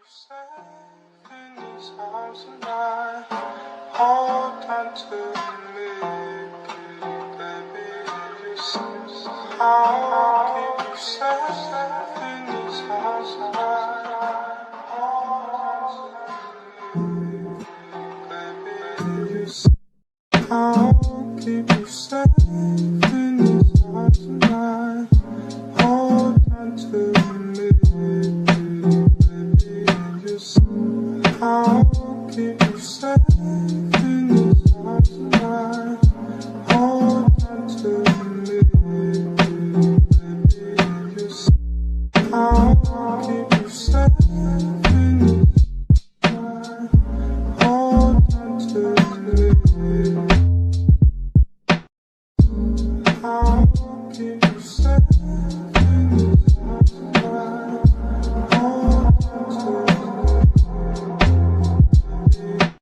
Safe in these arms of mine, hold on to me, baby. I'll keep you safe in these arms of mine, hold on to me, baby. I'll keep you safe in these arms of mine, hold on to me. I'll keep you safe in these arms of mine. Hold on to me, baby. I'll keep you safe in these arms of mine. Hold on to me. I'll keep you safe in these arms of mine. Hold on to me.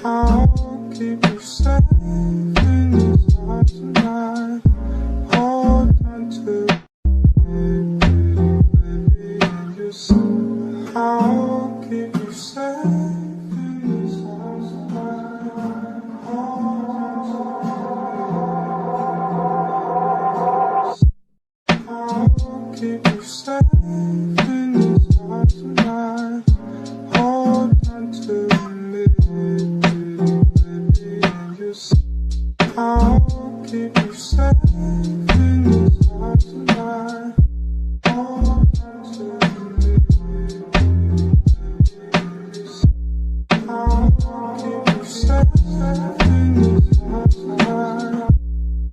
I'll keep you safe in these arms of mine. Hold on to me, baby. I'll keep you safe in these arms of mine. Hold on to me. I'll keep you safe in these arms of mine. Hold on to me. I'll keep you safe in these arms of mine. Hold on to me. I'll keep you safe in these arms of mine.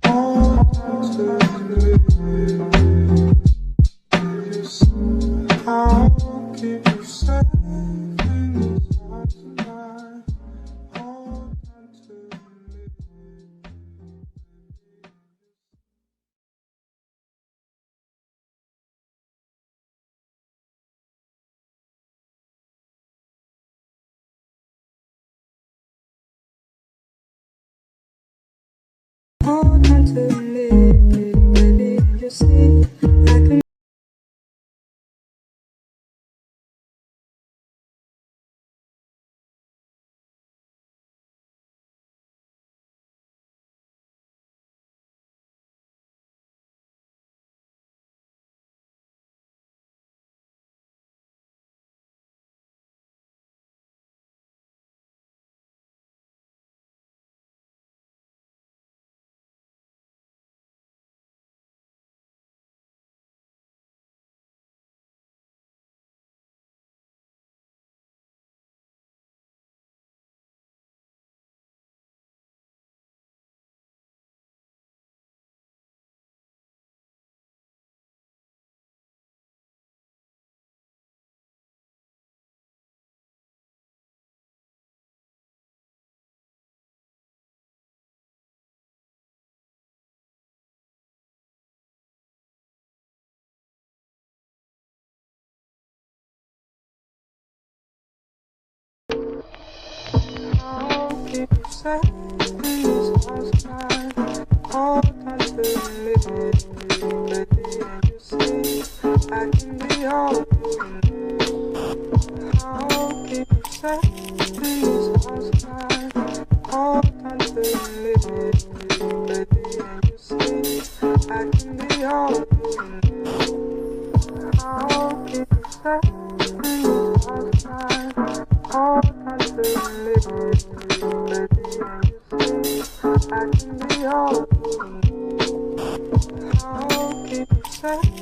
Hold on to me. I'll keep you safe in these arms of mine. Hold on to me. Hold on to me, baby, you see, I can. I'll keep you safe in these arms of mine. Hold on to me, baby, and you see I can be all you need. I'll keep you safe in these arms of mine. Hold on to me, baby. all I'll keep you safe in this house tonight. All kinds of liberty, baby, and you see I can be all I'll keep you safe.